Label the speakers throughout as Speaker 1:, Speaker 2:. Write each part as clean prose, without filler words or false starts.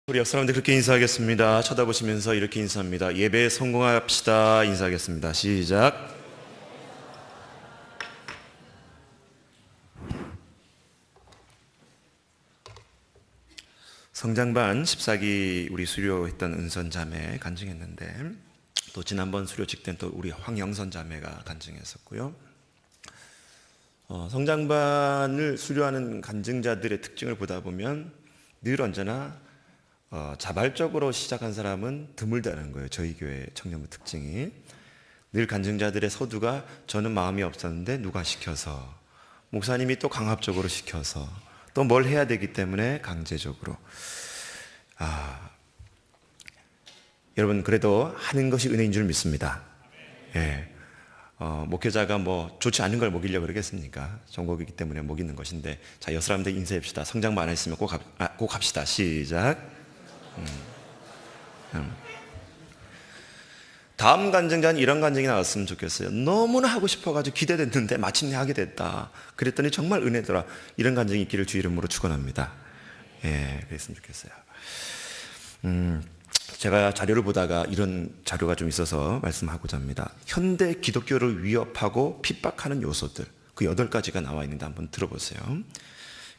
Speaker 1: 우리 옆 사람들 그렇게 인사하겠습니다. 쳐다보시면서 이렇게 인사합니다. 예배에 성공합시다. 인사하겠습니다. 시작. 성장반 14기 우리 수료했던 은선 자매 간증했는데, 또 지난번 수료 직전 또 우리 황영선 자매가 간증했었고요. 성장반을 수료하는 간증자들의 특징을 보다 보면 늘 언제나 자발적으로 시작한 사람은 드물다는 거예요. 저희 교회 청년부 특징이. 늘 간증자들의 서두가 저는 마음이 없었는데 누가 시켜서, 목사님이 또 강압적으로 시켜서, 또 뭘 해야 되기 때문에 강제적으로. 여러분 그래도 하는 것이 은혜인 줄 믿습니다. 예. 목회자가 뭐 좋지 않은 걸 먹이려고 그러겠습니까? 종국이기 때문에 먹이는 것인데, 자, 여러 사람들 인사합시다. 성장만 안 했으면 꼭 합시다. 시작. 다음 간증자는 이런 간증이 나왔으면 좋겠어요. 너무나 하고 싶어가지고 기대됐는데 마침내 하게 됐다. 그랬더니 정말 은혜더라. 이런 간증이 있기를 주 이름으로 축원합니다. 예, 그랬으면 좋겠어요. 제가 자료를 보다가 이런 자료가 좀 있어서 말씀하고자 합니다. 현대 기독교를 위협하고 핍박하는 요소들, 그 8가지가 나와 있는데 한번 들어보세요.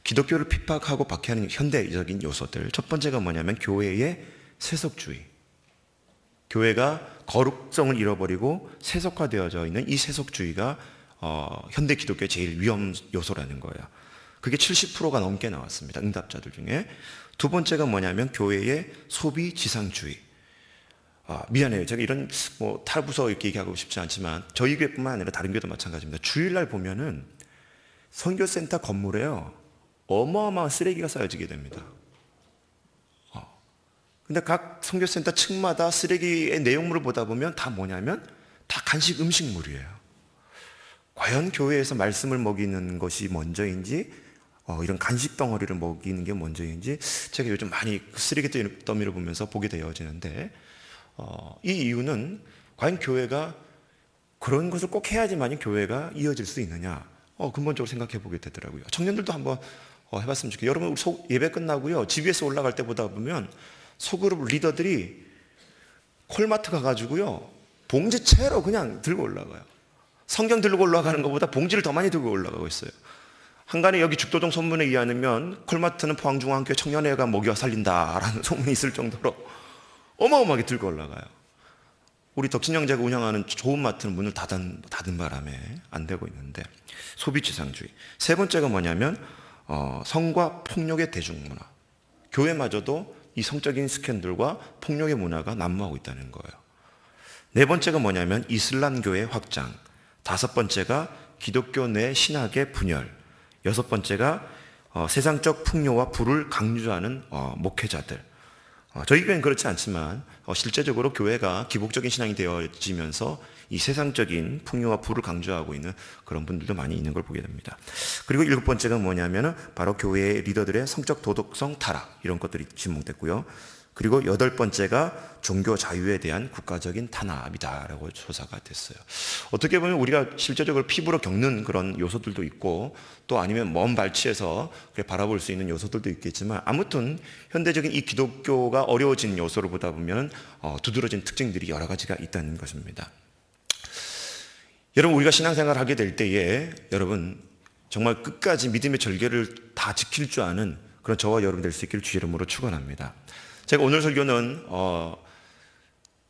Speaker 1: 기독교를 핍박하고 박해하는 현대적인 요소들. 첫 번째가 뭐냐면 교회의 세속주의. 교회가 거룩성을 잃어버리고 세속화되어져 있는 이 세속주의가 현대 기독교의 제일 위험 요소라는 거예요. 그게 70%가 넘게 나왔습니다. 응답자들 중에. 두 번째가 뭐냐면 교회의 소비 지상주의. 미안해요. 제가 이런 타부서 이렇게 얘기하고 싶지 않지만 저희 교회뿐만 아니라 다른 교회도 마찬가지입니다. 주일날 보면은 선교센터 건물에요, 어마어마한 쓰레기가 쌓여지게 됩니다. 근데 각 선교센터 층마다 쓰레기의 내용물을 보다 보면 다 뭐냐면 다 간식 음식물이에요. 과연 교회에서 말씀을 먹이는 것이 먼저인지, 이런 간식 덩어리를 먹이는 게 먼저인지, 제가 요즘 많이 쓰레기 더미를 보면서 보게 되어지는데, 이 이유는 과연 교회가 그런 것을 꼭 해야지만 교회가 이어질 수 있느냐, 근본적으로 생각해 보게 되더라고요. 청년들도 한번 해봤으면 좋겠어요. 여러분 예배 끝나고요, GBS 올라갈 때 보다 보면 소그룹 리더들이 콜마트 가가지고요, 봉지채로 그냥 들고 올라가요. 성경 들고 올라가는 것보다 봉지를 더 많이 들고 올라가고 있어요. 한간에 여기 죽도동 소문에 의하면 콜마트는 포항중앙교회 청년회가 먹여 살린다라는 소문이 있을 정도로 어마어마하게 들고 올라가요. 우리 덕진 형제가 운영하는 좋은 마트는 문을 닫은 바람에 안 되고 있는데, 소비지상주의. 세 번째가 뭐냐면 성과 폭력의 대중문화. 교회마저도 이 성적인 스캔들과 폭력의 문화가 난무하고 있다는 거예요. 네 번째가 뭐냐면 이슬람교의 확장. 다섯 번째가 기독교 내 신학의 분열. 여섯 번째가 세상적 풍요와 부를 강조하는 목회자들. 저희 교회는 그렇지 않지만 실제적으로 교회가 기복적인 신앙이 되어지면서 이 세상적인 풍요와 부를 강조하고 있는 그런 분들도 많이 있는 걸 보게 됩니다. 그리고 일곱 번째가 뭐냐면 바로 교회의 리더들의 성적 도덕성 타락, 이런 것들이 지목됐고요. 그리고 여덟 번째가 종교 자유에 대한 국가적인 탄압이다라고 조사가 됐어요. 어떻게 보면 우리가 실제적으로 피부로 겪는 그런 요소들도 있고, 또 아니면 먼 발치에서 바라볼 수 있는 요소들도 있겠지만, 아무튼 현대적인 이 기독교가 어려워진 요소를 보다 보면 두드러진 특징들이 여러 가지가 있다는 것입니다. 여러분, 우리가 신앙생활을 하게 될 때에 여러분 정말 끝까지 믿음의 절개를 다 지킬 줄 아는 그런 저와 여러분 될 수 있기를 주 이름으로 축원합니다. 제가 오늘 설교는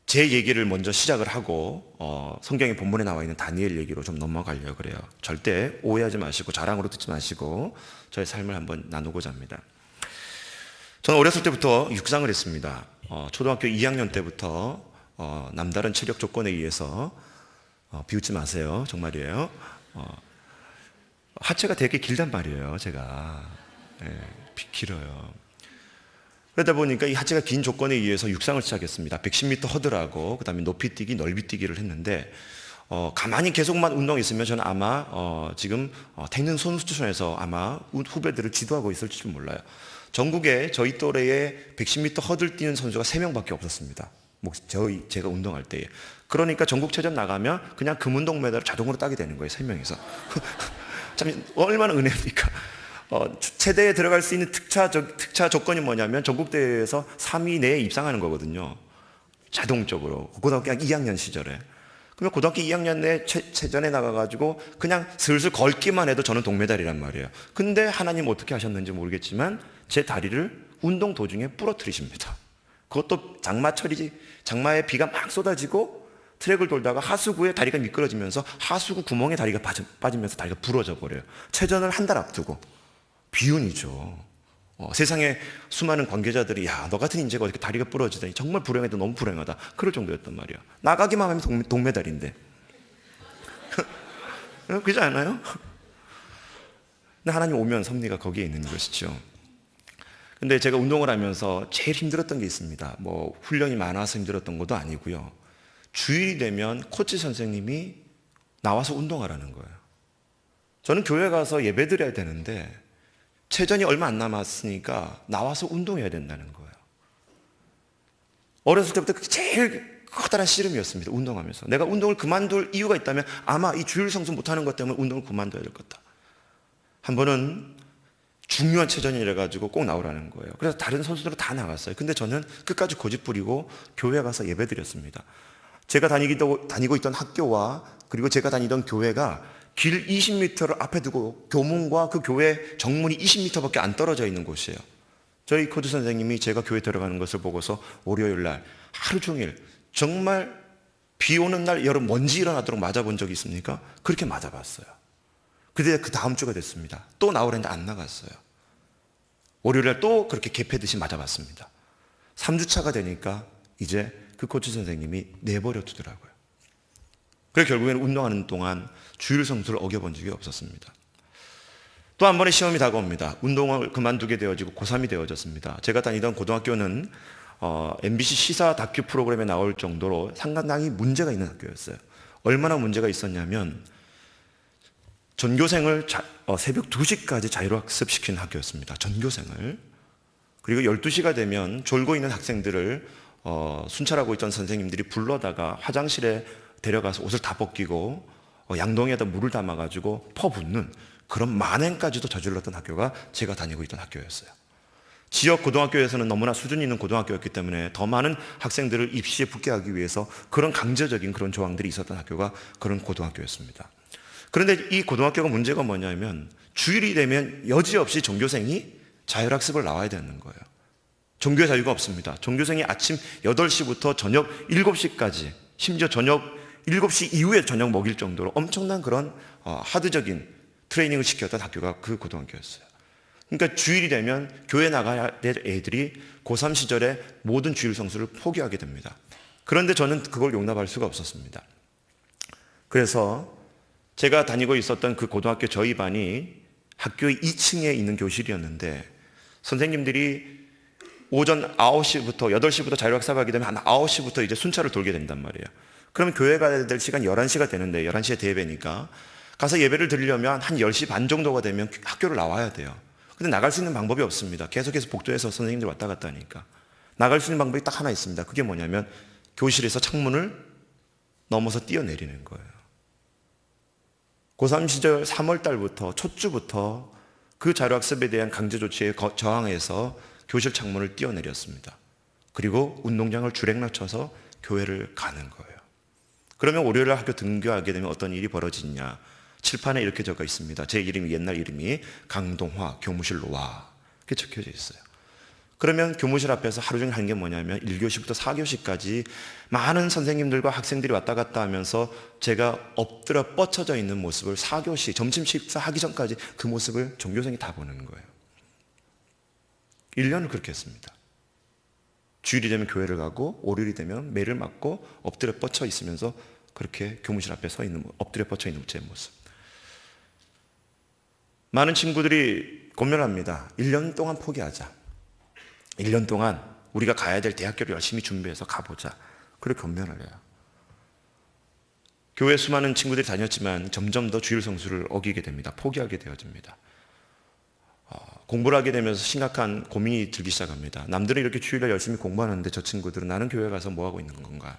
Speaker 1: 제 얘기를 먼저 시작을 하고 성경의 본문에 나와 있는 다니엘 얘기로 좀 넘어가려고 그래요. 절대 오해하지 마시고 자랑으로 듣지 마시고 저의 삶을 한번 나누고자 합니다. 저는 어렸을 때부터 육상을 했습니다. 초등학교 2학년 때부터 남다른 체력 조건에 의해서, 비웃지 마세요, 정말이에요, 하체가 되게 길단 말이에요. 제가 길어요. 그러다 보니까 이 하체가 긴 조건에 의해서 육상을 시작했습니다. 110m 허들하고 그다음에 높이뛰기, 넓이뛰기를 했는데, 가만히 계속만 운동했으면 저는 아마 지금 태릉 선수촌에서 아마 후배들을 지도하고 있을지 몰라요. 전국에 저희 또래에 110m 허들 뛰는 선수가 3명밖에 없었습니다. 제가 운동할 때에. 그러니까 전국체전 나가면 그냥 금운동 메달을 자동으로 따게 되는 거예요, 3명이서. 참 얼마나 은혜입니까? 체대에 들어갈 수 있는 특차 조건이 뭐냐면 전국대회에서 3위 내에 입상하는 거거든요. 자동적으로. 고등학교 2학년 시절에. 그러면 고등학교 2학년 내 체전에 나가가지고 그냥 슬슬 걸기만 해도 저는 동메달이란 말이에요. 근데 하나님 어떻게 하셨는지 모르겠지만 제 다리를 운동 도중에 부러뜨리십니다. 그것도 장마철이지. 장마에 비가 막 쏟아지고 트랙을 돌다가 하수구에 다리가 미끄러지면서 하수구 구멍에 다리가 빠지면서 다리가 부러져 버려요. 체전을 한 달 앞두고. 비운이죠. 세상에 수많은 관계자들이 야, 너 같은 인재가 어떻게 다리가 부러지다니 정말 불행해도 너무 불행하다. 그럴 정도였단 말이야. 나가기만 하면 동메달인데. 그렇지 않아요? 근데 하나님 오면 섭리가 거기에 있는 것이죠. 근데 제가 운동을 하면서 제일 힘들었던 게 있습니다. 뭐 훈련이 많아서 힘들었던 것도 아니고요. 주일이 되면 코치 선생님이 나와서 운동하라는 거예요. 저는 교회 가서 예배 드려야 되는데 체전이 얼마 안 남았으니까 나와서 운동해야 된다는 거예요. 어렸을 때부터 제일 커다란 씨름이었습니다. 운동하면서. 내가 운동을 그만둘 이유가 있다면 아마 이 주일 성수 못하는 것 때문에 운동을 그만둬야 될 것 같다. 한 번은 중요한 체전이라 가지고 꼭 나오라는 거예요. 그래서 다른 선수들은 다 나갔어요. 근데 저는 끝까지 고집 부리고 교회 가서 예배 드렸습니다. 제가 다니고 있던 학교와 그리고 제가 다니던 교회가 길 20m를 앞에 두고 교문과 그 교회 정문이 20m밖에 안 떨어져 있는 곳이에요. 저희 코드 선생님이 제가 교회 들어가는 것을 보고서 월요일 날 하루 종일 정말 비 오는 날 여름 먼지 일어나도록 맞아본 적이 있습니까? 그렇게 맞아봤어요. 근데 그 다음 주가 됐습니다. 또 나오려는데 안 나갔어요. 월요일 날 또 그렇게 개패듯이 맞아봤습니다. 3주차가 되니까 이제 그 코치 선생님이 내버려 두더라고요. 그래서 결국에는 운동하는 동안 주일 성수를 어겨본 적이 없었습니다. 또 한 번의 시험이 다가옵니다. 운동을 그만두게 되어지고 고3이 되어졌습니다. 제가 다니던 고등학교는 MBC 시사 다큐 프로그램에 나올 정도로 상당히 문제가 있는 학교였어요. 얼마나 문제가 있었냐면 전교생을 새벽 2시까지 자율학습시키는 학교였습니다. 전교생을. 그리고 12시가 되면 졸고 있는 학생들을 순찰하고 있던 선생님들이 불러다가 화장실에 데려가서 옷을 다 벗기고 양동이에다 물을 담아가지고 퍼붓는 그런 만행까지도 저질렀던 학교가 제가 다니고 있던 학교였어요. 지역 고등학교에서는 너무나 수준 있는 고등학교였기 때문에 더 많은 학생들을 입시에 붙게 하기 위해서 그런 강제적인 그런 조항들이 있었던 학교가 그런 고등학교였습니다. 그런데 이 고등학교가 문제가 뭐냐면 주일이 되면 여지없이 전교생이 자율학습을 나와야 되는 거예요. 종교의 자유가 없습니다. 전교생이 아침 8시부터 저녁 7시까지 심지어 저녁 7시 이후에 저녁 먹일 정도로 엄청난 그런 하드적인 트레이닝을 시켰던 학교가 그 고등학교였어요. 그러니까 주일이 되면 교회 나가야 될 애들이 고3 시절에 모든 주일 성수를 포기하게 됩니다. 그런데 저는 그걸 용납할 수가 없었습니다. 그래서 제가 다니고 있었던 그 고등학교 저희 반이 학교의 2층에 있는 교실이었는데 선생님들이 오전 9시부터 8시부터 자율학습하게 되면 한 9시부터 이제 순찰을 돌게 된단 말이에요. 그러면 교회 가야 될 시간 11시가 되는데 11시에 대예배니까 가서 예배를 드리려면 한 10시 반 정도가 되면 학교를 나와야 돼요. 근데 나갈 수 있는 방법이 없습니다. 계속해서 복도에서 선생님들 왔다 갔다 하니까. 나갈 수 있는 방법이 딱 하나 있습니다. 그게 뭐냐면 교실에서 창문을 넘어서 뛰어내리는 거예요. 고3 시절 3월 달부터 첫 주부터 그 자율학습에 대한 강제 조치에 저항해서 교실 창문을 뛰어내렸습니다. 그리고 운동장을 주랭라쳐서 교회를 가는 거예요. 그러면 월요일 학교 등교하게 되면 어떤 일이 벌어지냐. 칠판에 이렇게 적혀 있습니다. 제 이름이 옛날 이름이 강동화 교무실로 와. 이렇게 적혀져 있어요. 그러면 교무실 앞에서 하루 종일 하는 게 뭐냐면 1교시부터 4교시까지 많은 선생님들과 학생들이 왔다 갔다 하면서 제가 엎드려 뻗쳐져 있는 모습을 4교시 점심 식사하기 전까지 그 모습을 전교생이 다 보는 거예요. 1년을 그렇게 했습니다. 주일이 되면 교회를 가고 월요일이 되면 매를 맞고 엎드려 뻗쳐 있으면서 그렇게 교무실 앞에 서 있는 엎드려 뻗쳐 있는 제 모습. 많은 친구들이 고민합니다. 1년 동안 포기하자. 1년 동안 우리가 가야 될 대학교를 열심히 준비해서 가보자. 그렇게 권면을 해요. 교회 수많은 친구들이 다녔지만 점점 더 주일 성수를 어기게 됩니다. 포기하게 되어집니다. 공부를 하게 되면서 심각한 고민이 들기 시작합니다. 남들은 이렇게 주일날 열심히 공부하는데 저 친구들은 나는 교회 가서 뭐 하고 있는 건가?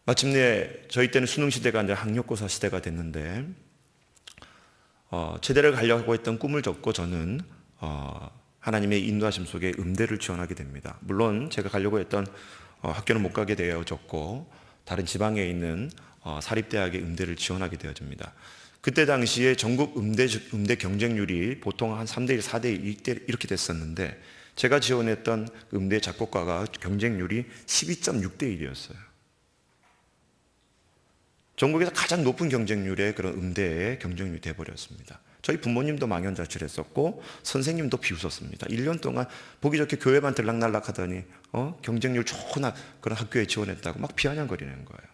Speaker 1: 마침내 저희 때는 수능 시대가 아니라 학력고사 시대가 됐는데 제대를 가려고 했던 꿈을 접고 저는 하나님의 인도하심 속에 음대를 지원하게 됩니다. 물론 제가 가려고 했던 학교는 못 가게 되어졌고 다른 지방에 있는 사립대학의 음대를 지원하게 되어집니다. 그때 당시에 전국 음대 경쟁률이 보통 한 3대1, 4대1 이렇게 됐었는데 제가 지원했던 음대 작곡과가 경쟁률이 12.6대 1이었어요. 전국에서 가장 높은 경쟁률의 그런 음대의 경쟁률이 돼버렸습니다. 저희 부모님도 망연자실했었고 선생님도 비웃었습니다. 1년 동안 보기 좋게 교회만 들락날락 하더니 경쟁률 좋은 그런 학교에 지원했다고 막 비아냥거리는 거예요.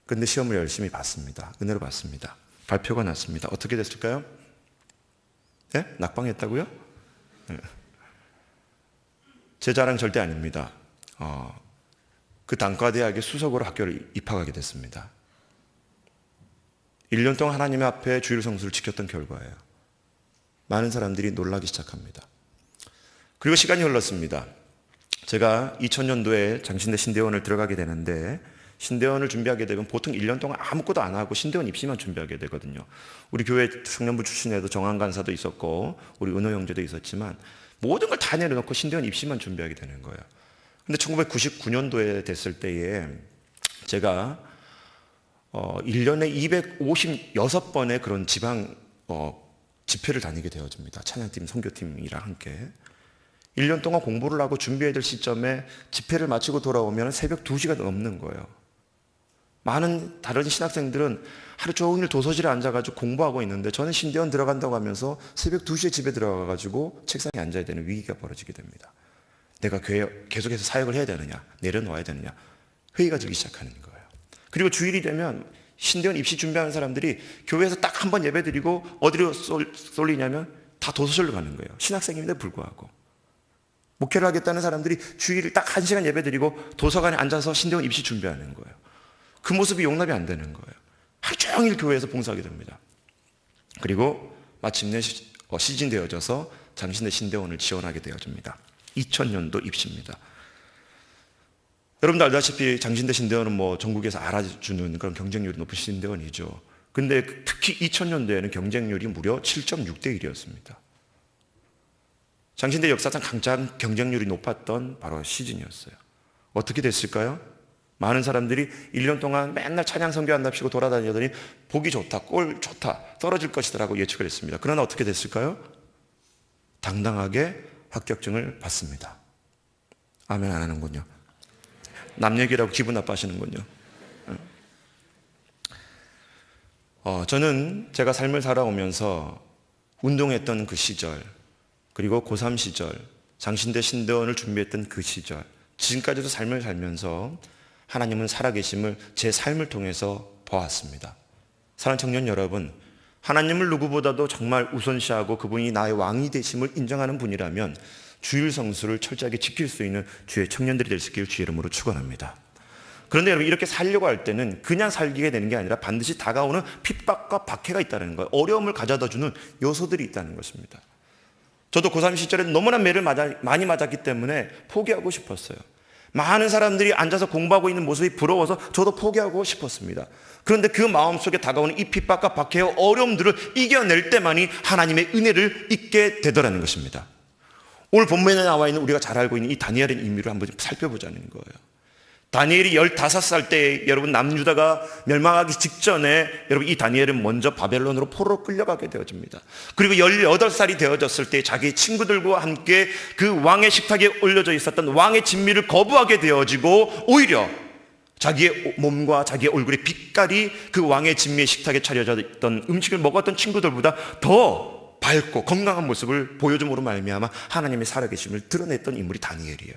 Speaker 1: 근데 시험을 열심히 봤습니다. 은혜로 봤습니다. 발표가 났습니다. 어떻게 됐을까요? 네? 낙방했다고요? 네. 제 자랑 절대 아닙니다. 그 단과대학의 수석으로 학교를 입학하게 됐습니다. 1년 동안 하나님 앞에 주일 성수를 지켰던 결과예요. 많은 사람들이 놀라기 시작합니다. 그리고 시간이 흘렀습니다. 제가 2000년도에 장신대 신대원을 들어가게 되는데 신대원을 준비하게 되면 보통 1년 동안 아무것도 안 하고 신대원 입시만 준비하게 되거든요. 우리 교회 청년부 출신에도 정한 간사도 있었고 우리 은호 형제도 있었지만 모든 걸 다 내려놓고 신대원 입시만 준비하게 되는 거예요. 근데 1999년도에 됐을 때에 제가 1년에 256번의 그런 지방 집회를 다니게 되어집니다. 찬양팀, 선교팀이랑 함께. 1년 동안 공부를 하고 준비해야 될 시점에 집회를 마치고 돌아오면 새벽 2시가 넘는 거예요. 많은 다른 신학생들은 하루 종일 도서실에 앉아가지고 공부하고 있는데 저는 신대원 들어간다고 하면서 새벽 2시에 집에 들어가가지고 책상에 앉아야 되는 위기가 벌어지게 됩니다. 내가 교회에 계속해서 사역을 해야 되느냐, 내려놓아야 되느냐, 회의가 들기 시작하는 거예요. 그리고 주일이 되면 신대원 입시 준비하는 사람들이 교회에서 딱 한 번 예배 드리고 어디로 쏠리냐면 다 도서실로 가는 거예요. 신학생임에도 불구하고. 목회를 하겠다는 사람들이 주일 딱 1시간 예배 드리고 도서관에 앉아서 신대원 입시 준비하는 거예요. 그 모습이 용납이 안 되는 거예요. 하루 종일 교회에서 봉사하게 됩니다. 그리고 마침내 시즌되어져서 장신대 신대원을 지원하게 되어집니다. 2000년도 입시입니다. 여러분도 알다시피 장신대 신대원은 전국에서 알아주는 그런 경쟁률이 높은 신대원이죠. 근데 특히 2000년도에는 경쟁률이 무려 7.6대 1이었습니다. 장신대 역사상 가장 경쟁률이 높았던 바로 시즌이었어요. 어떻게 됐을까요? 많은 사람들이 1년 동안 맨날 찬양 선교한답시고 돌아다니더니 보기 좋다, 꼴 좋다, 떨어질 것이라고 예측을 했습니다. 그러나 어떻게 됐을까요? 당당하게 합격증을 받습니다. 아멘 안 하는군요. 남 얘기라고 기분 나빠하시는군요. 저는 제가 삶을 살아오면서 운동했던 그 시절, 그리고 고3 시절, 장신대 신대원을 준비했던 그 시절, 지금까지도 삶을 살면서 하나님은 살아계심을 제 삶을 통해서 보았습니다. 사랑하는 청년 여러분, 하나님을 누구보다도 정말 우선시하고 그분이 나의 왕이 되심을 인정하는 분이라면 주일 성수를 철저하게 지킬 수 있는 주의 청년들이 될 수 있기를 주의 이름으로 축원합니다. 그런데 여러분, 이렇게 살려고 할 때는 그냥 살게 되는 게 아니라 반드시 다가오는 핍박과 박해가 있다는 거예요. 어려움을 가져다주는 요소들이 있다는 것입니다. 저도 고3 시절에 너무나 매를 많이 맞았기 때문에 포기하고 싶었어요. 많은 사람들이 앉아서 공부하고 있는 모습이 부러워서 저도 포기하고 싶었습니다. 그런데 그 마음속에 다가오는 이 핍박과 박해와 어려움들을 이겨낼 때만이 하나님의 은혜를 잊게 되더라는 것입니다. 오늘 본문에 나와 있는 우리가 잘 알고 있는 이 다니엘의 인물을 한번 살펴보자는 거예요. 다니엘이 15살 때 여러분 남유다가 멸망하기 직전에 여러분 이 다니엘은 먼저 바벨론으로 포로로 끌려가게 되어집니다. 그리고 18살이 되어졌을 때 자기 친구들과 함께 그 왕의 식탁에 올려져 있었던 왕의 진미를 거부하게 되어지고 오히려 자기의 몸과 자기의 얼굴의 빛깔이 그 왕의 진미의 식탁에 차려져 있던 음식을 먹었던 친구들보다 더 밝고 건강한 모습을 보여줌으로 말미암아 하나님의 살아계심을 드러냈던 인물이 다니엘이에요.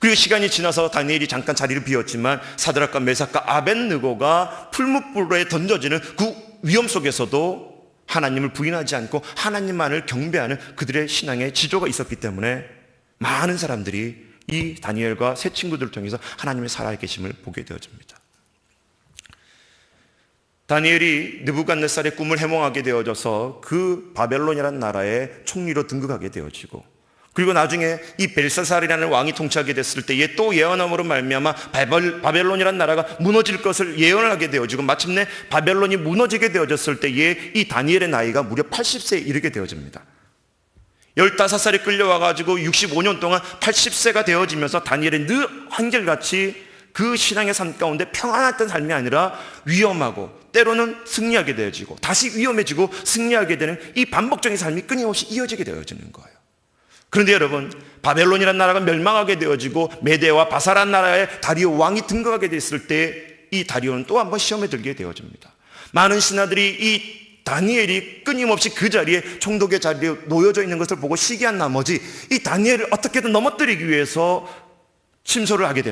Speaker 1: 그리고 시간이 지나서 다니엘이 잠깐 자리를 비웠지만 사드락과 메삭과 아벳느고가 풀무불에 던져지는 그 위험 속에서도 하나님을 부인하지 않고 하나님만을 경배하는 그들의 신앙의 지조가 있었기 때문에 많은 사람들이 이 다니엘과 세 친구들을 통해서 하나님의 살아계심을 보게 되어집니다. 다니엘이 느부갓네살의 꿈을 해몽하게 되어져서 그 바벨론이라는 나라의 총리로 등극하게 되어지고, 그리고 나중에 이 벨사살이라는 왕이 통치하게 됐을 때 얘 또 예언함으로 말미암아 바벨론이라는 나라가 무너질 것을 예언을 하게 되어지고 마침내 바벨론이 무너지게 되어졌을 때 이 다니엘의 나이가 무려 80세에 이르게 되어집니다. 15살이 끌려와가지고 65년 동안 80세가 되어지면서 다니엘은 늘 한결같이 그 신앙의 삶 가운데 평안했던 삶이 아니라 위험하고 때로는 승리하게 되어지고 다시 위험해지고 승리하게 되는 이 반복적인 삶이 끊임없이 이어지게 되어지는 거예요. 그런데 여러분, 바벨론이라는 나라가 멸망하게 되어지고 메대와 바사란 나라의 다리오 왕이 등극하게 됐을 때 이 다리오는 또 한 번 시험에 들게 되어집니다. 많은 신하들이 이 다니엘이 끊임없이 그 자리에 총독의 자리에 놓여져 있는 것을 보고 시기한 나머지 이 다니엘을 어떻게든 넘어뜨리기 위해서 참소를 하게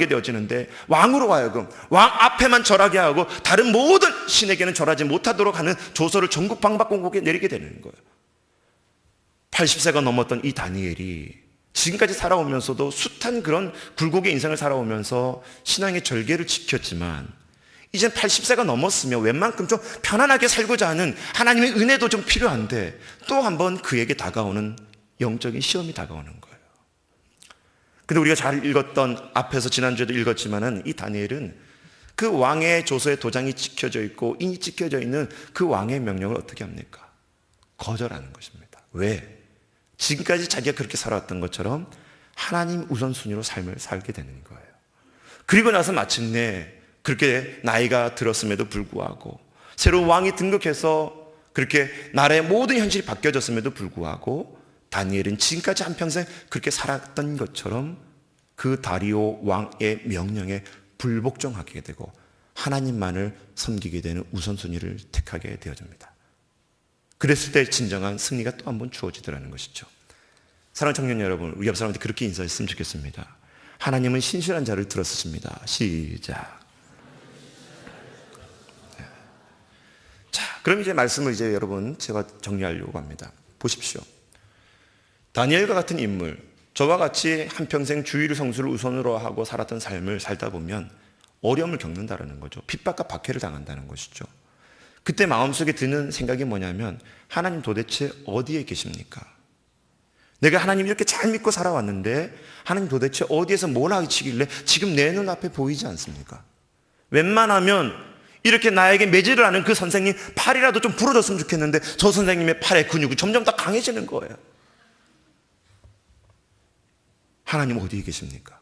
Speaker 1: 되어지는데 왕으로 하여금 왕 앞에만 절하게 하고 다른 모든 신에게는 절하지 못하도록 하는 조서를 전국 방방곡곡에 내리게 되는 거예요. 80세가 넘었던 이 다니엘이 지금까지 살아오면서도 숱한 그런 굴곡의 인생을 살아오면서 신앙의 절개를 지켰지만 이젠 80세가 넘었으며 웬만큼 좀 편안하게 살고자 하는 하나님의 은혜도 좀 필요한데 또 한 번 그에게 다가오는 영적인 시험이 다가오는 거예요. 근데 우리가 잘 읽었던 앞에서 지난주에도 읽었지만은 이 다니엘은 그 왕의 조서에 도장이 찍혀져 있고 인이 찍혀져 있는 그 왕의 명령을 어떻게 합니까? 거절하는 것입니다. 왜? 지금까지 자기가 그렇게 살아왔던 것처럼 하나님 우선순위로 삶을 살게 되는 거예요. 그리고 나서 마침내 그렇게 나이가 들었음에도 불구하고 새로운 왕이 등극해서 그렇게 나라의 모든 현실이 바뀌어졌음에도 불구하고 다니엘은 지금까지 한평생 그렇게 살았던 것처럼 그 다리오 왕의 명령에 불복종하게 되고 하나님만을 섬기게 되는 우선순위를 택하게 되어집니다. 그랬을 때 진정한 승리가 또 한 번 주어지더라는 것이죠. 사랑하는 청년 여러분, 우리 옆 사람한테 그렇게 인사했으면 좋겠습니다. 하나님은 신실한 자를 들어쓰십니다. 시작. 자, 그럼 이제 말씀을 이제 여러분 제가 정리하려고 합니다. 보십시오. 다니엘과 같은 인물, 저와 같이 한평생 주일 성수를 우선으로 하고 살았던 삶을 살다 보면 어려움을 겪는다는 거죠. 핍박과 박해를 당한다는 것이죠. 그때 마음속에 드는 생각이 뭐냐면 하나님 도대체 어디에 계십니까? 내가 하나님 이렇게 잘 믿고 살아왔는데 하나님 도대체 어디에서 뭘 하시길래 지금 내 눈앞에 보이지 않습니까? 웬만하면 이렇게 나에게 매질을 하는 그 선생님 팔이라도 좀 부러졌으면 좋겠는데 저 선생님의 팔의 근육이 점점 더 강해지는 거예요. 하나님 어디에 계십니까?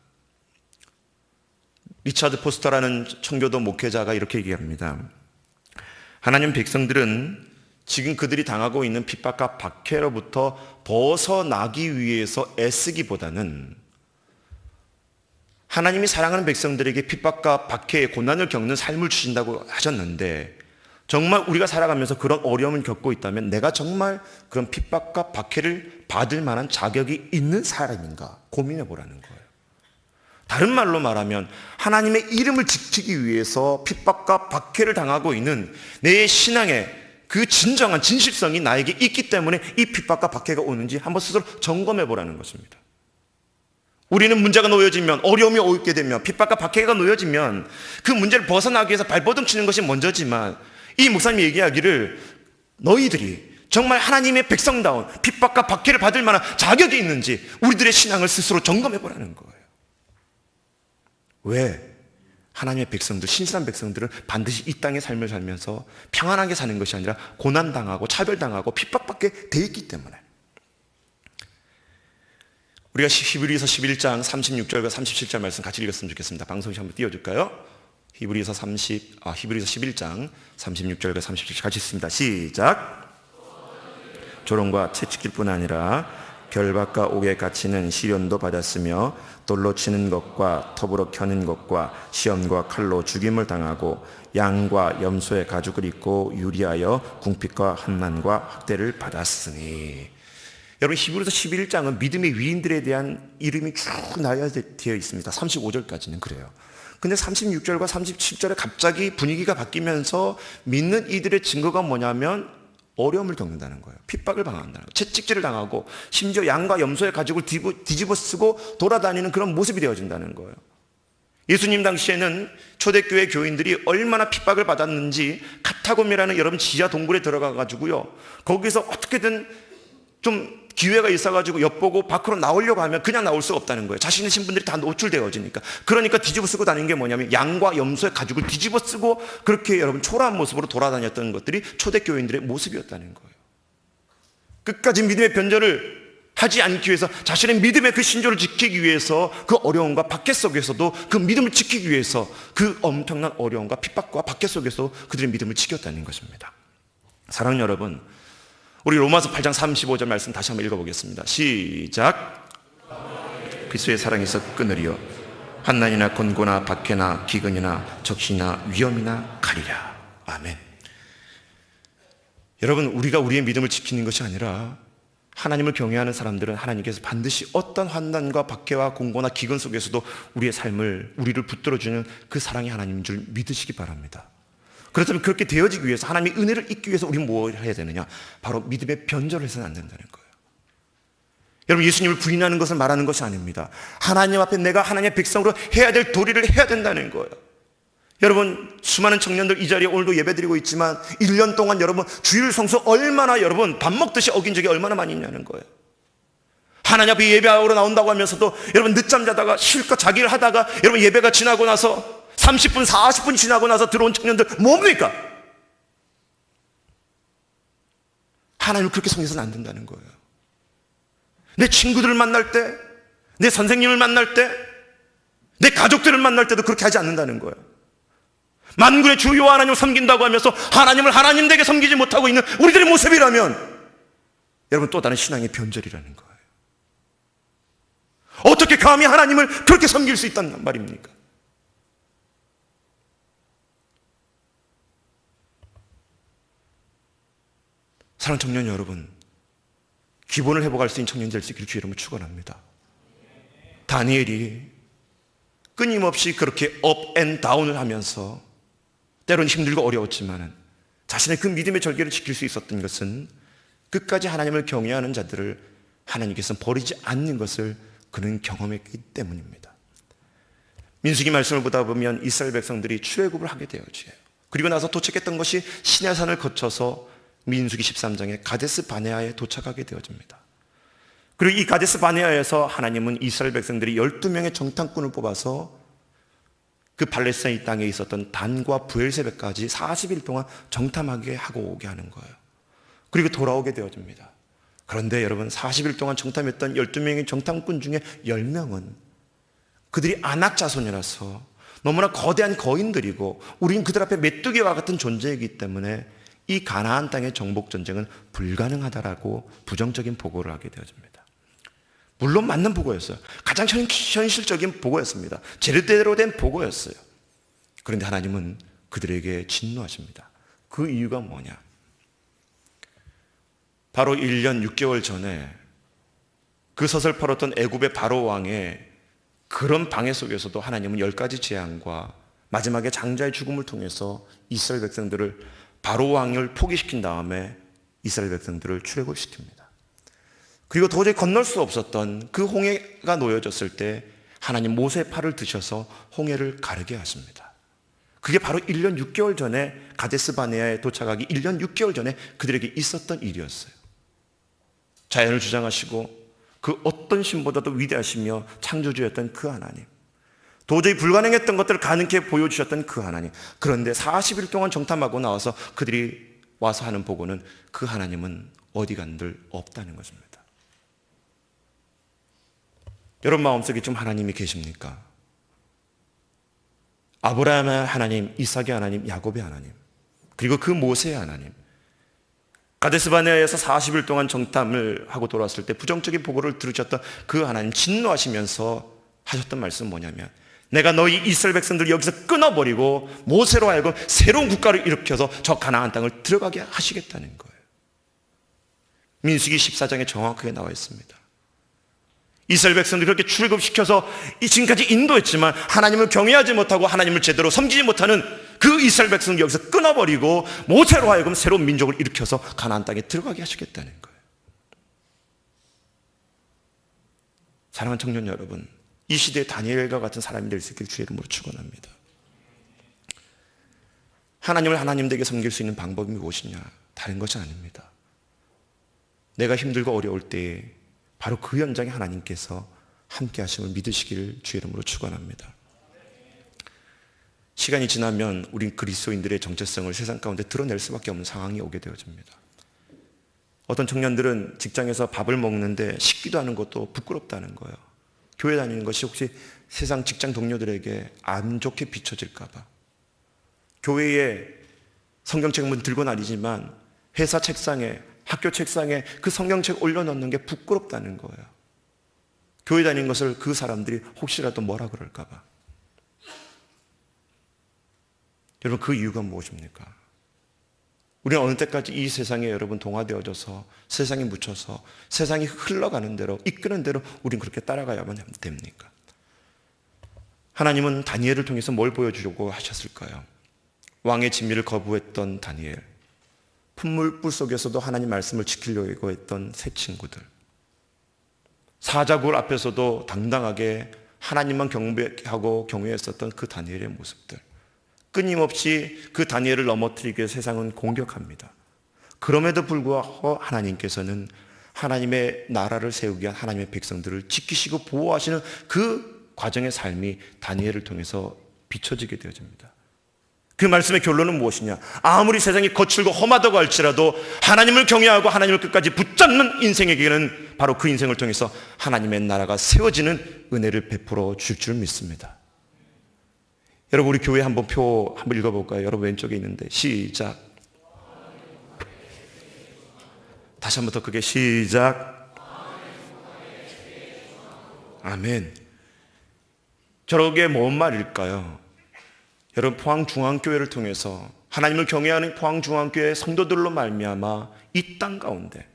Speaker 1: 리차드 포스터라는 청교도 목회자가 이렇게 얘기합니다. 하나님 백성들은 지금 그들이 당하고 있는 핍박과 박해로부터 벗어나기 위해서 애쓰기보다는 하나님이 사랑하는 백성들에게 핍박과 박해의 고난을 겪는 삶을 주신다고 하셨는데 정말 우리가 살아가면서 그런 어려움을 겪고 있다면 내가 정말 그런 핍박과 박해를 받을 만한 자격이 있는 사람인가 고민해 보라는 거예요. 다른 말로 말하면 하나님의 이름을 지키기 위해서 핍박과 박해를 당하고 있는 내 신앙의 그 진정한 진실성이 나에게 있기 때문에 이 핍박과 박해가 오는지 한번 스스로 점검해 보라는 것입니다. 우리는 문제가 놓여지면 어려움이 오게 되면 핍박과 박해가 놓여지면 그 문제를 벗어나기 위해서 발버둥 치는 것이 먼저지만 이 목사님이 얘기하기를 너희들이 정말 하나님의 백성다운 핍박과 박해를 받을 만한 자격이 있는지 우리들의 신앙을 스스로 점검해 보라는 거예요. 왜? 하나님의 백성들, 신실한 백성들은 반드시 이 땅의 삶을 살면서 평안하게 사는 것이 아니라 고난당하고 차별당하고 핍박받게 돼 있기 때문에. 우리가 히브리서 11장 36절과 37절 말씀 같이 읽었으면 좋겠습니다. 방송시 한번 띄워줄까요? 히브리서 11장 36절과 37절 같이 읽습니다. 시작. 조롱과 채찍질 뿐 아니라 결박과 옥에 갇히는 시련도 받았으며 돌로 치는 것과 톱으로 켜는 것과 시험과 칼로 죽임을 당하고 양과 염소의 가죽을 입고 유리하여 궁핍과 환난과 학대를 받았으니. 여러분 히브리서 11장은 믿음의 위인들에 대한 이름이 쭉 나열되어 있습니다. 35절까지는 그래요. 근데 36절과 37절에 갑자기 분위기가 바뀌면서 믿는 이들의 증거가 뭐냐면 어려움을 겪는다는 거예요. 핍박을 당한다는 거예요. 채찍질을 당하고 심지어 양과 염소의 가죽을 뒤집어 쓰고 돌아다니는 그런 모습이 되어진다는 거예요. 예수님 당시에는 초대교회 교인들이 얼마나 핍박을 받았는지 카타곰이라는 여러분 지하 동굴에 들어가 가지고요. 거기서 어떻게든 좀 기회가 있어가지고 엿보고 밖으로 나오려고 하면 그냥 나올 수가 없다는 거예요. 자신의 신분들이 다 노출되어지니까. 그러니까 뒤집어 쓰고 다니는 게 뭐냐면 양과 염소의 가죽을 뒤집어 쓰고 그렇게 여러분 초라한 모습으로 돌아다녔던 것들이 초대교인들의 모습이었다는 거예요. 끝까지 믿음의 변절을 하지 않기 위해서, 자신의 믿음의 그 신조를 지키기 위해서, 그 어려움과 박해 속에서도 그 믿음을 지키기 위해서 그 엄청난 어려움과 핍박과 박해 속에서 그들의 믿음을 지켰다는 것입니다. 사랑하는 여러분, 우리 로마서 8장 35절 말씀 다시 한번 읽어보겠습니다. 시작. 그리스도의 사랑에서 끊으리요 환난이나 곤고나 박해나 기근이나 적시나 위험이나 가리라. 아멘. 여러분, 우리가 우리의 믿음을 지키는 것이 아니라 하나님을 경외하는 사람들은 하나님께서 반드시 어떤 환난과 박해와 공고나 기근 속에서도 우리의 삶을, 우리를 붙들어주는 그 사랑이 하나님인 줄 믿으시기 바랍니다. 그렇다면 그렇게 되어지기 위해서, 하나님의 은혜를 잊기 위해서 우리는 뭘 해야 되느냐? 바로 믿음의 변절을 해서는 안 된다는 거예요. 여러분, 예수님을 부인하는 것을 말하는 것이 아닙니다. 하나님 앞에 내가 하나님의 백성으로 해야 될 도리를 해야 된다는 거예요. 여러분, 수많은 청년들 이 자리에 오늘도 예배드리고 있지만 1년 동안 여러분 주일 성수 얼마나 여러분 밥 먹듯이 어긴 적이 얼마나 많이 있냐는 거예요. 하나님 앞에 예배하러 나온다고 하면서도 여러분 늦잠 자다가 실컷 자기를 하다가 여러분 예배가 지나고 나서 30분 40분 지나고 나서 들어온 청년들 뭡니까? 하나님을 그렇게 섬겨서는 안 된다는 거예요. 내 친구들을 만날 때, 내 선생님을 만날 때, 내 가족들을 만날 때도 그렇게 하지 않는다는 거예요. 만군의 주 여호와 하나님을 섬긴다고 하면서 하나님을 하나님 되게 섬기지 못하고 있는 우리들의 모습이라면 여러분 또 다른 신앙의 변절이라는 거예요. 어떻게 감히 하나님을 그렇게 섬길 수 있단 말입니까? 사랑하는 청년 여러분, 기본을 회복할 수 있는 청년이 될 수 있기를 주의 이름으로 축원합니다. 다니엘이 끊임없이 그렇게 업 앤 다운을 하면서 때로는 힘들고 어려웠지만 자신의 그 믿음의 절개를 지킬 수 있었던 것은 끝까지 하나님을 경외하는 자들을 하나님께서는 버리지 않는 것을 그는 경험했기 때문입니다. 민수기 말씀을 보다 보면 이스라엘 백성들이 출애굽을 하게 되어져요. 그리고 나서 도착했던 것이 시내산을 거쳐서 민수기 13장에 가데스 바네아에 도착하게 되어집니다. 그리고 이 가데스 바네아에서 하나님은 이스라엘 백성들이 12명의 정탐꾼을 뽑아서 그 팔레스타인 땅에 있었던 단과 부엘세베까지 40일 동안 정탐하게 하고 오게 하는 거예요. 그리고 돌아오게 되어집니다. 그런데 여러분 40일 동안 정탐했던 12명의 정탐꾼 중에 10명은 그들이 아낙 자손이라서 너무나 거대한 거인들이고 우린 그들 앞에 메뚜기와 같은 존재이기 때문에 이 가나안 땅의 정복 전쟁은 불가능하다라고 부정적인 보고를 하게 되어집니다. 물론 맞는 보고였어요. 가장 현실적인 보고였습니다. 제대로 된 보고였어요. 그런데 하나님은 그들에게 진노하십니다. 그 이유가 뭐냐? 바로 1년 6개월 전에 그 서슬퍼렇던 애굽의 바로 왕의 그런 방해 속에서도 하나님은 10가지 재앙과 마지막에 장자의 죽음을 통해서 이스라엘 백성들을, 바로 왕을 포기시킨 다음에 이스라엘 백성들을 출애굽시킵니다. 그리고 도저히 건널 수 없었던 그 홍해가 놓여졌을 때 하나님 모세의 팔을 드셔서 홍해를 가르게 하십니다. 그게 바로 1년 6개월 전에 가데스 바네아에 도착하기 1년 6개월 전에 그들에게 있었던 일이었어요. 자연을 주장하시고 그 어떤 신보다도 위대하시며 창조주였던 그 하나님, 도저히 불가능했던 것들을 가능케 보여주셨던 그 하나님, 그런데 40일 동안 정탐하고 나와서 그들이 와서 하는 보고는 그 하나님은 어디 간들 없다는 것입니다. 여러분 마음속에 좀 하나님이 계십니까? 아브라함의 하나님, 이삭의 하나님, 야곱의 하나님, 그리고 그 모세의 하나님, 가데스 바네아에서 40일 동안 정탐을 하고 돌아왔을 때 부정적인 보고를 들으셨던 그 하나님, 진노하시면서 하셨던 말씀은 뭐냐면 내가 너희 이스라엘 백성들을 여기서 끊어버리고 모세로 하여금 새로운 국가를 일으켜서 저 가나안 땅을 들어가게 하시겠다는 거예요. 민수기 14장에 정확하게 나와 있습니다. 이스라엘 백성들이 그렇게 출애굽시켜서 지금까지 인도했지만 하나님을 경외하지 못하고 하나님을 제대로 섬기지 못하는 그 이스라엘 백성을 여기서 끊어버리고 모세로 하여금 새로운 민족을 일으켜서 가나안 땅에 들어가게 하시겠다는 거예요. 사랑하는 청년 여러분, 이 시대에 다니엘과 같은 사람이 될 수 있기를 주의 이름으로 축원합니다. 하나님을 하나님 되게 섬길 수 있는 방법이 무엇이냐? 다른 것이 아닙니다. 내가 힘들고 어려울 때에 바로 그 현장에 하나님께서 함께 하심을 믿으시기를 주의 이름으로 축원합니다. 시간이 지나면 우리 그리스도인들의 정체성을 세상 가운데 드러낼 수밖에 없는 상황이 오게 되어집니다. 어떤 청년들은 직장에서 밥을 먹는데 식기도 하는 것도 부끄럽다는 거예요. 교회 다니는 것이 혹시 세상 직장 동료들에게 안 좋게 비춰질까 봐. 교회에 성경책은 들고 다니지만 회사 책상에, 학교 책상에 그 성경책 올려놓는 게 부끄럽다는 거예요. 교회 다니는 것을 그 사람들이 혹시라도 뭐라 그럴까 봐. 여러분, 그 이유가 무엇입니까? 우리는 어느 때까지 이 세상에 여러분 동화되어져서 세상에 묻혀서 세상이 흘러가는 대로, 이끄는 대로 우리는 그렇게 따라가야만 됩니까? 하나님은 다니엘을 통해서 뭘 보여주려고 하셨을까요? 왕의 진미를 거부했던 다니엘, 풀물불 속에서도 하나님 말씀을 지키려고 했던 세 친구들, 사자굴 앞에서도 당당하게 하나님만 경배하고 경외했었던 그 다니엘의 모습들, 끊임없이 그 다니엘을 넘어뜨리기 위해 세상은 공격합니다. 그럼에도 불구하고 하나님께서는 하나님의 나라를 세우기 위한 하나님의 백성들을 지키시고 보호하시는 그 과정의 삶이 다니엘을 통해서 비춰지게 되어집니다. 그 말씀의 결론은 무엇이냐? 아무리 세상이 거칠고 험하다고 할지라도 하나님을 경외하고 하나님을 끝까지 붙잡는 인생에게는 바로 그 인생을 통해서 하나님의 나라가 세워지는 은혜를 베풀어 줄 줄 믿습니다. 여러분, 우리 교회 한번 읽어볼까요? 여러분 왼쪽에 있는데 시작. 다시 한번 더 크게 시작. 아멘. 저게 뭔 말일까요? 여러분, 포항중앙교회를 통해서 하나님을 경외하는 포항중앙교회 성도들로 말미암아 이 땅 가운데,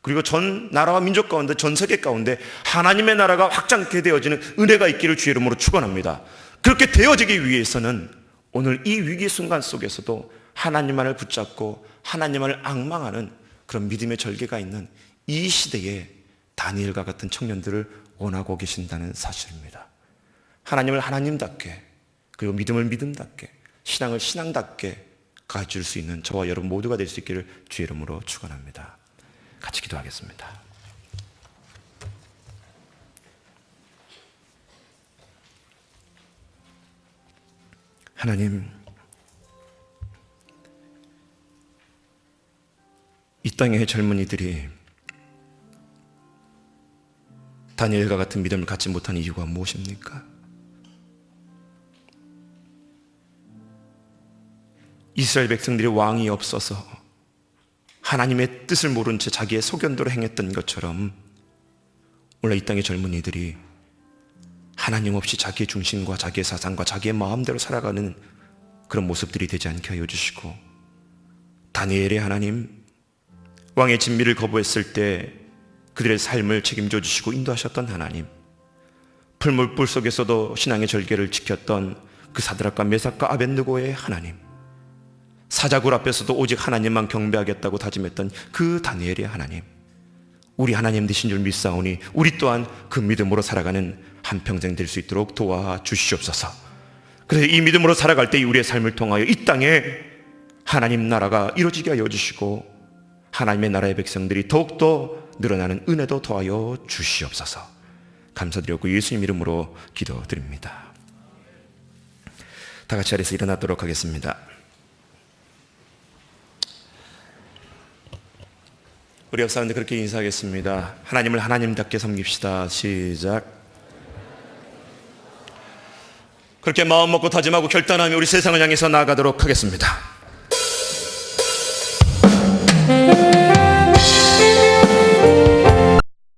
Speaker 1: 그리고 전 나라와 민족 가운데, 전 세계 가운데 하나님의 나라가 확장케 되어지는 은혜가 있기를 주의 이름으로 축원합니다. 그렇게 되어지기 위해서는 오늘 이 위기 순간 속에서도 하나님만을 붙잡고 하나님만을 앙망하는 그런 믿음의 절개가 있는 이 시대에 다니엘과 같은 청년들을 원하고 계신다는 사실입니다. 하나님을 하나님답게, 그리고 믿음을 믿음답게, 신앙을 신앙답게 가질 수 있는 저와 여러분 모두가 될 수 있기를 주의 이름으로 축원합니다. 같이 기도하겠습니다. 하나님, 이 땅의 젊은이들이 다니엘과 같은 믿음을 갖지 못한 이유가 무엇입니까? 이스라엘 백성들이 왕이 없어서 하나님의 뜻을 모른 채 자기의 소견대로 행했던 것처럼 오늘 이 땅의 젊은이들이 하나님 없이 자기의 중심과 자기의 사상과 자기의 마음대로 살아가는 그런 모습들이 되지 않게 하여 주시고, 다니엘의 하나님, 왕의 진미를 거부했을 때 그들의 삶을 책임져 주시고 인도하셨던 하나님, 풀물불 속에서도 신앙의 절개를 지켰던 그 사드락과 메삭과 아벳느고의 하나님, 사자굴 앞에서도 오직 하나님만 경배하겠다고 다짐했던 그 다니엘의 하나님, 우리 하나님 되신 줄 믿사오니 우리 또한 그 믿음으로 살아가는 한평생 될 수 있도록 도와주시옵소서. 그래서 이 믿음으로 살아갈 때 우리의 삶을 통하여 이 땅에 하나님 나라가 이루어지게 하여 주시고 하나님의 나라의 백성들이 더욱더 늘어나는 은혜도 더하여 주시옵소서. 감사드리고 예수님 이름으로 기도드립니다. 다 같이 자리에서 일어나도록 하겠습니다. 우리 옆 사람들 그렇게 인사하겠습니다. 하나님을 하나님답게 섬깁시다. 시작. 그렇게 마음 먹고 다짐하고 결단하며 우리 세상을 향해서 나아가도록 하겠습니다.